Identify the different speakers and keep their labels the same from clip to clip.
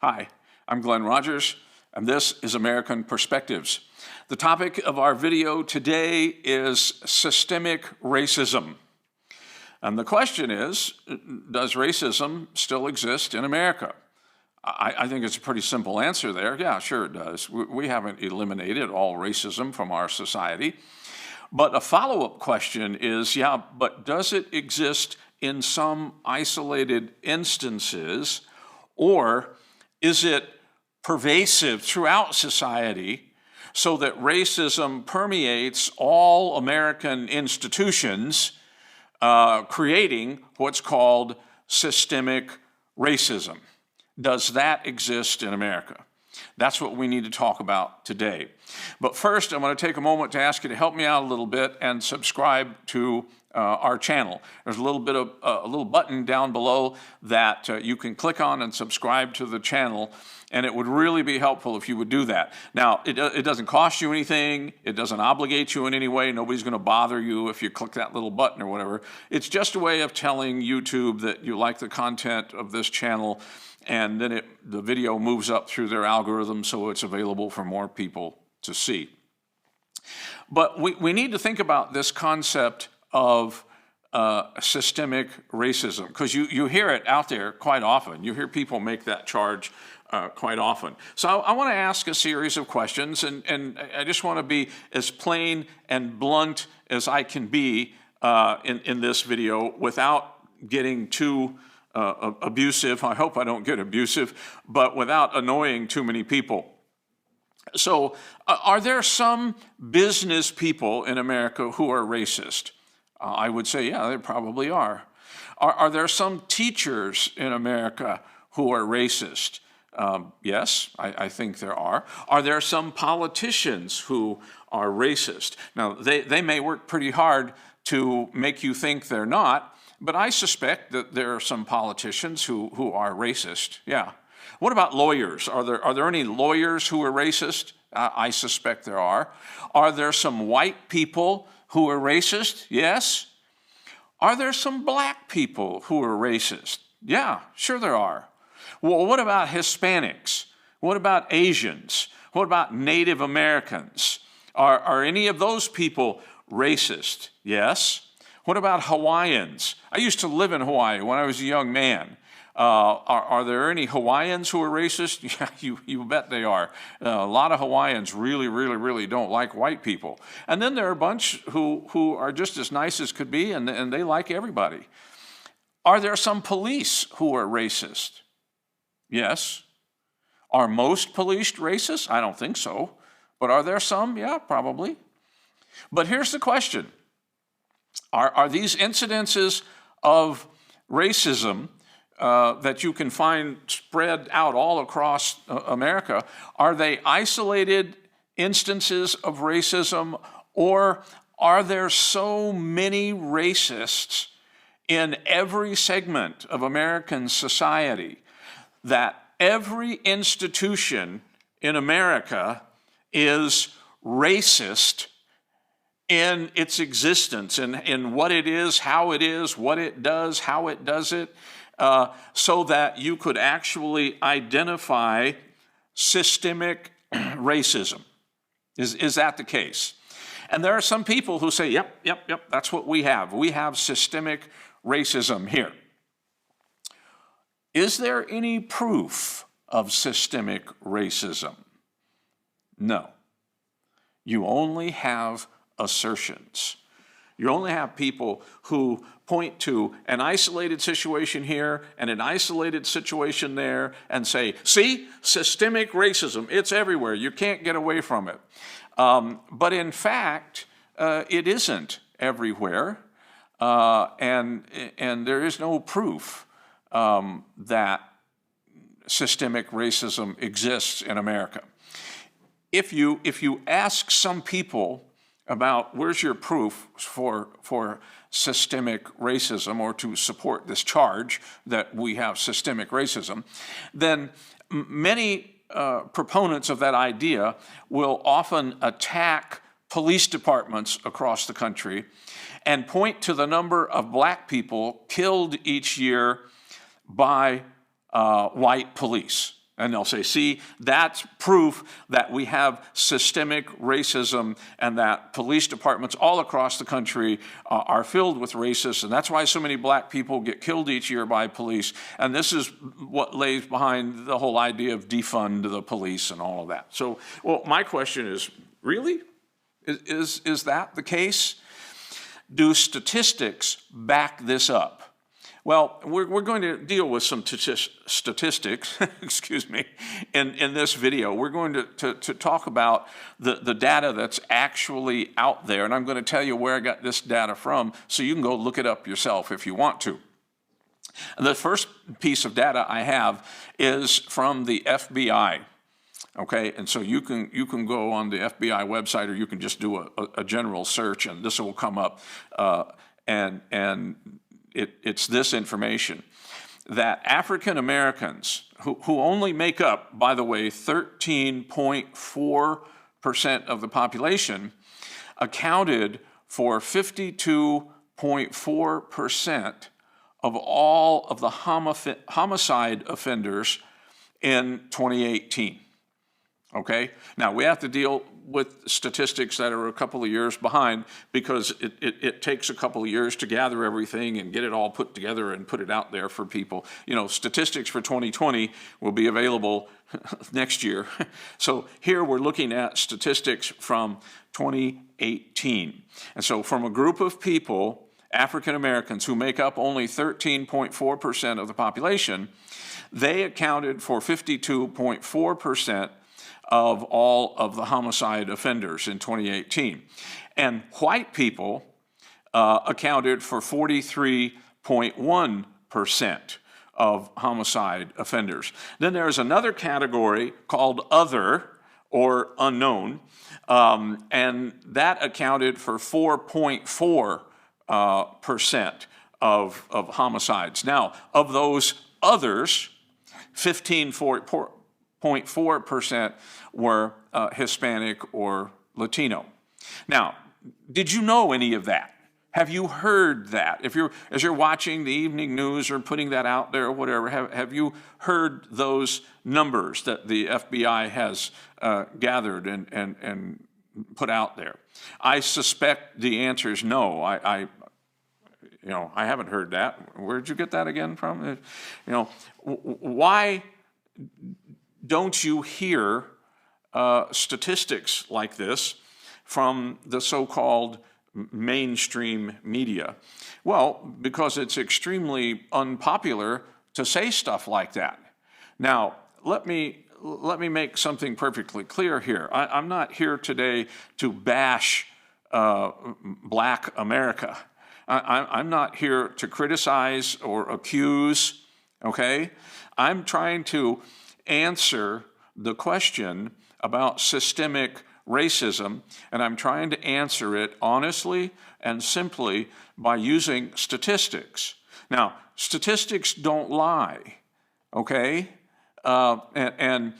Speaker 1: Hi, I'm Glenn Rogers, and this is American Perspectives. The topic of our video today is systemic racism. And the question is, does racism still exist in America? I think it's a pretty simple answer there. Yeah, sure it does. We haven't eliminated all racism from our society. But a follow-up question is, yeah, but does it exist in some isolated instances, or is it pervasive throughout society so that racism permeates all American institutions, creating what's called systemic racism? Does that exist in America? That's what we need to talk about today. But first, I'm going to take a moment to ask you to help me out a little bit and subscribe to our channel. There's a little button down below that you can click on and subscribe to the channel, and it would really be helpful if you would do that. Now, it doesn't cost you anything. It doesn't obligate you in any way. Nobody's going to bother you if you click that little button or whatever. It's just a way of telling YouTube that you like the content of this channel, and then the video moves up through their algorithm so it's available for more people to see. But we need to think about this concept of systemic racism, because you hear it out there quite often. You hear people make that charge quite often. So I want to ask a series of questions, and I just want to be as plain and blunt as I can be in this video without getting too abusive. I hope I don't get abusive, but without annoying too many people. So are there some business people in America who are racist? I would say, yeah, there probably are. Are there some teachers in America who are racist? Yes, I think there are. Are there some politicians who are racist? Now, they may work pretty hard to make you think they're not, but I suspect that there are some politicians who are racist, yeah. What about lawyers? Are there any lawyers who are racist? I suspect there are. Are there some white people who are racist? Yes. Are there some black people who are racist? Yeah, sure there are. Well, what about Hispanics? What about Asians? What about Native Americans? Are any of those people racist? Yes. What about Hawaiians? I used to live in Hawaii when I was a young man. Are there any Hawaiians who are racist? Yeah, you bet they are. A lot of Hawaiians really don't like white people. And then there are a bunch who are just as nice as could be, and they like everybody. Are there some police who are racist? Yes. Are most police racist? I don't think so. But are there some? Yeah, probably. But here's the question. Are these incidences of racism that you can find spread out all across America, are they isolated instances of racism, or are there so many racists in every segment of American society that every institution in America is racist in its existence, in what it is, how it is, what it does, how it does it, so that you could actually identify systemic racism? Is that the case? And there are some people who say, yep, that's what we have. We have systemic racism here. Is there any proof of systemic racism? No. You only have assertions. You only have people who point to an isolated situation here and an isolated situation there and say, see, systemic racism, it's everywhere. You can't get away from it. But in fact, it isn't everywhere, and there is no proof that systemic racism exists in America. If you ask some people about where's your proof for systemic racism, or to support this charge that we have systemic racism, then many proponents of that idea will often attack police departments across the country and point to the number of black people killed each year by white police. And they'll say, see, that's proof that we have systemic racism and that police departments all across the country are filled with racists. And that's why so many black people get killed each year by police. And this is what lays behind the whole idea of defund the police and all of that. So, well, my question is, really? Is that the case? Do statistics back this up? Well, we're going to deal with some statistics, excuse me, in this video. We're going to talk about the data that's actually out there, and I'm going to tell you where I got this data from so you can go look it up yourself if you want to. And the first piece of data I have is from the FBI. Okay, and so you can go on the FBI website, or you can just do a general search, and this will come up, It's this information, that African Americans, who only make up, by the way, 13.4% of the population, accounted for 52.4% of all of the homicide offenders in 2018. Okay, now we have to deal with statistics that are a couple of years behind, because it takes a couple of years to gather everything and get it all put together and put it out there for people. You know, statistics for 2020 will be available next year. So here we're looking at statistics from 2018. And so from a group of people, African Americans, who make up only 13.4% of the population, they accounted for 52.4% of all of the homicide offenders in 2018. And white people accounted for 43.1% of homicide offenders. Then there's another category called other or unknown, and that accounted for 4.4% of homicides. Now, of those others, 15.4% were Hispanic or Latino. Now, did you know any of that? Have you heard that? As you're watching the evening news or putting that out there or whatever, have you heard those numbers that the FBI has gathered and put out there? I suspect the answer is no. I haven't heard that. Where'd you get that again from? Why don't you hear statistics like this from the so-called mainstream media? Well, because it's extremely unpopular to say stuff like that. Now, let me make something perfectly clear here. I'm not here today to bash Black America. I'm not here to criticize or accuse, okay? I'm trying to answer the question about systemic racism, and I'm trying to answer it honestly and simply by using statistics. Now, statistics don't lie, okay? And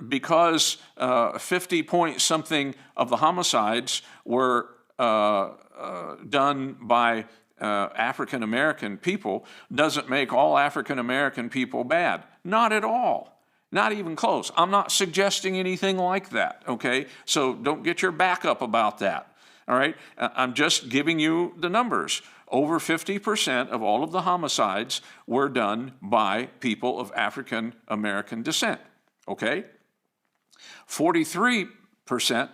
Speaker 1: because 50-point-something of the homicides were done by African American people doesn't make all African American people bad. Not at all. Not even close. I'm not suggesting anything like that, okay? So don't get your back up about that, all right? I'm just giving you the numbers. Over 50% of all of the homicides were done by people of African American descent, okay? 43%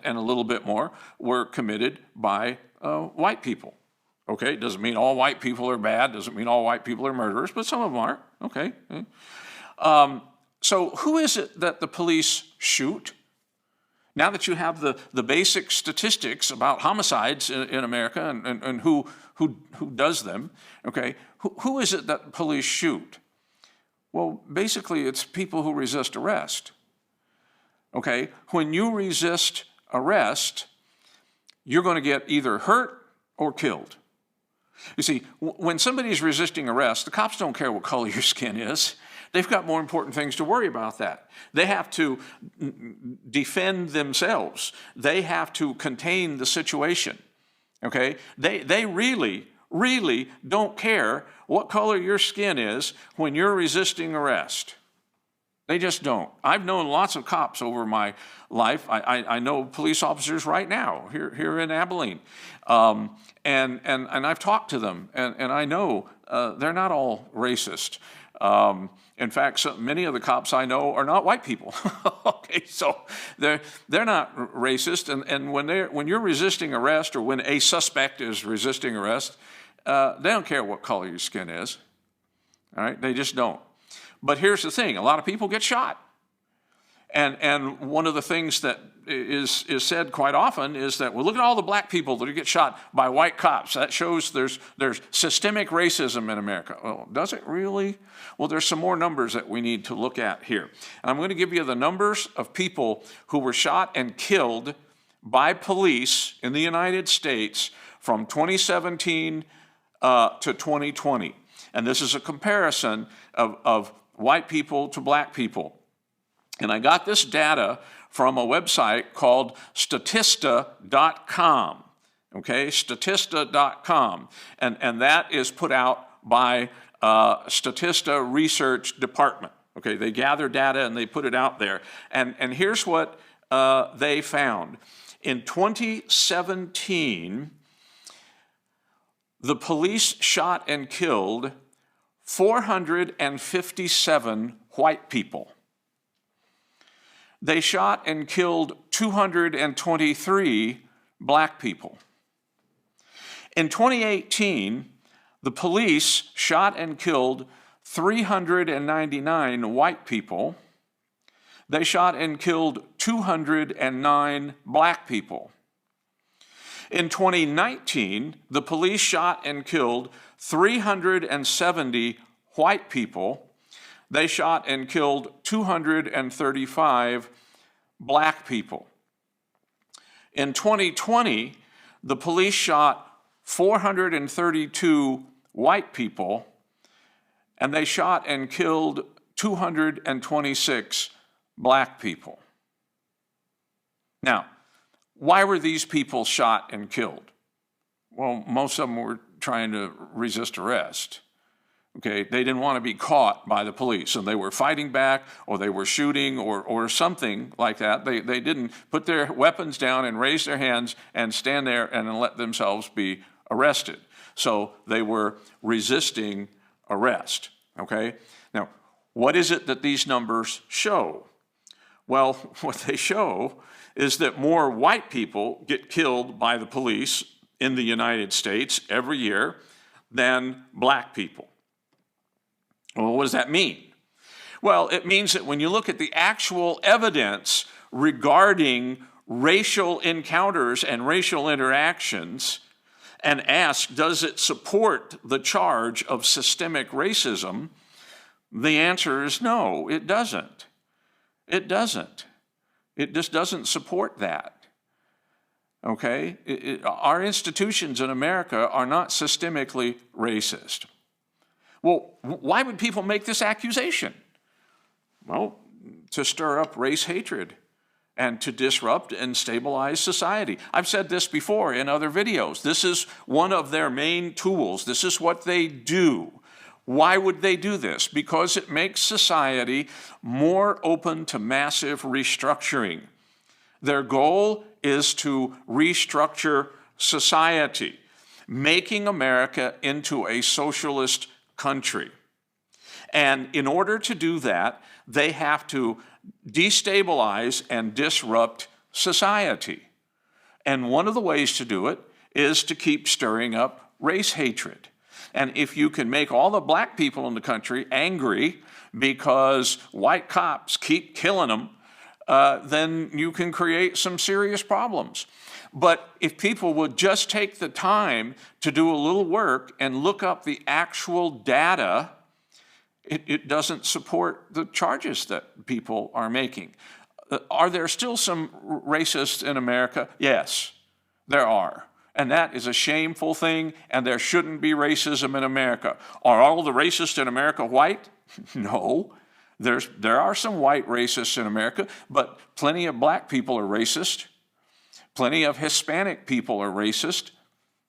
Speaker 1: and a little bit more were committed by white people. Okay, doesn't mean all white people are bad, doesn't mean all white people are murderers, but some of them are, okay. So who is it that the police shoot? Now that you have the basic statistics about homicides in America and who does them, okay, who is it that the police shoot? Well, basically it's people who resist arrest, okay? When you resist arrest, you're going to get either hurt or killed. You see, when somebody's resisting arrest, the cops don't care what color your skin is. They've got more important things to worry about that. They have to defend themselves. They have to contain the situation, okay? They really, really don't care what color your skin is when you're resisting arrest. They just don't. I've known lots of cops over my life. I know police officers right now here in Abilene. And I've talked to them, and I know they're not all racist. In fact, many of the cops I know are not white people. Okay, so they're not racist. And when you're resisting arrest, or when a suspect is resisting arrest, they don't care what color your skin is. All right, they just don't. But here's the thing: a lot of people get shot. And one of the things that is said quite often is that, well, look at all the black people that get shot by white cops. That shows there's systemic racism in America. Well, does it really? Well, there's some more numbers that we need to look at here. And I'm going to give you the numbers of people who were shot and killed by police in the United States from 2017 to 2020. And this is a comparison of white people to black people. And I got this data from a website called Statista.com, okay, Statista.com. And that is put out by Statista Research Department. Okay, they gather data and they put it out there. And here's what they found. In 2017, the police shot and killed 457 white people. They shot and killed 223 black people. In 2018, the police shot and killed 399 white people. They shot and killed 209 black people. In 2019, the police shot and killed 370 white people. They shot and killed 235 black people. In 2020, the police shot 432 white people, and they shot and killed 226 black people. Now, why were these people shot and killed? Well, most of them were trying to resist arrest. Okay, they didn't want to be caught by the police, and they were fighting back, or they were shooting, or something like that. They didn't put their weapons down and raise their hands and stand there and let themselves be arrested. So they were resisting arrest. Okay, now what is it that these numbers show? Well, what they show is that more white people get killed by the police in the United States every year than black people. Well, what does that mean? Well, it means that when you look at the actual evidence regarding racial encounters and racial interactions and ask, does it support the charge of systemic racism? The answer is no, it doesn't. It doesn't. It just doesn't support that. Okay? Our institutions in America are not systemically racist. Well, why would people make this accusation? Well, to stir up race hatred and to disrupt and stabilize society. I've said this before in other videos. This is one of their main tools. This is what they do. Why would they do this? Because it makes society more open to massive restructuring. Their goal is to restructure society, making America into a socialist country. And in order to do that, they have to destabilize and disrupt society. And one of the ways to do it is to keep stirring up race hatred. And if you can make all the black people in the country angry because white cops keep killing them, then you can create some serious problems. But if people would just take the time to do a little work and look up the actual data, it doesn't support the charges that people are making. Are there still some racists in America? Yes, there are. And that is a shameful thing, and there shouldn't be racism in America. Are all the racists in America white? No. There are some white racists in America, but plenty of black people are racist. Plenty of Hispanic people are racist.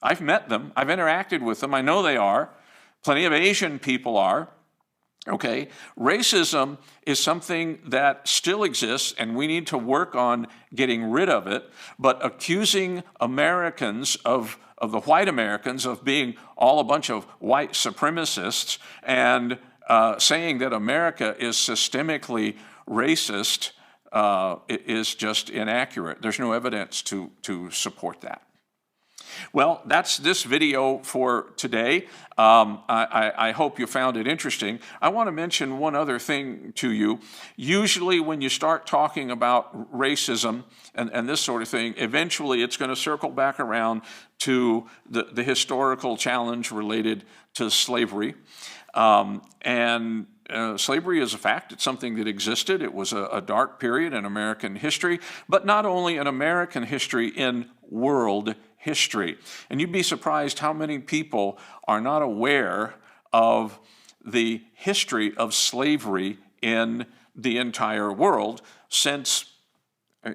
Speaker 1: I've met them. I've interacted with them. I know they are. Plenty of Asian people are. Okay, racism is something that still exists, and we need to work on getting rid of it. But accusing Americans of the white Americans of being all a bunch of white supremacists and saying that America is systemically racist is just inaccurate. There's no evidence to support that. Well, that's this video for today. I hope you found it interesting. I want to mention one other thing to you. Usually when you start talking about racism and this sort of thing, eventually it's going to circle back around to the historical challenge related to slavery. Slavery is a fact. It's something that existed. It was a dark period in American history, but not only in American history, in world history. And you'd be surprised how many people are not aware of the history of slavery in the entire world since,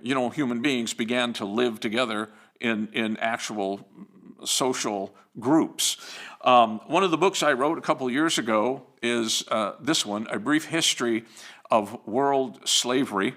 Speaker 1: human beings began to live together in actual social groups. One of the books I wrote a couple years ago is this one, A Brief History of World Slavery.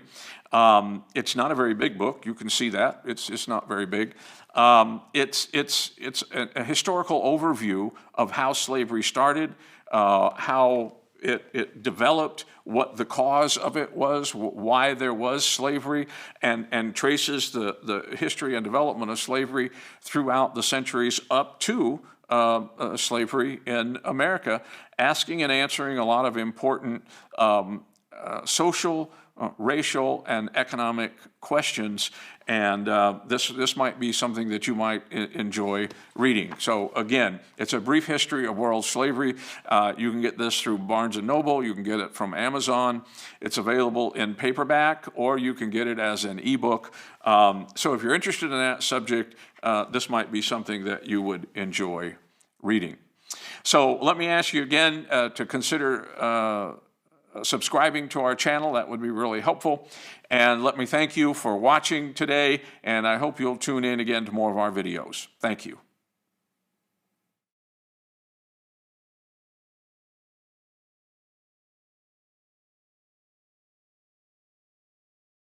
Speaker 1: It's not a very big book. You can see that. It's not very big. It's a historical overview of how slavery started, how it developed, what the cause of it was, why there was slavery, and traces the history and development of slavery throughout the centuries up to slavery in America, asking and answering a lot of important social, racial, and economic questions. And this might be something that you might enjoy reading. So again, it's A Brief History of World Slavery. You can get this through Barnes & Noble. You can get it from Amazon. It's available in paperback, or you can get it as an ebook. So if you're interested in that subject, this might be something that you would enjoy reading. So let me ask you again to consider subscribing to our channel. That would be really helpful. And let me thank you for watching today, and I hope you'll tune in again to more of our videos. Thank you.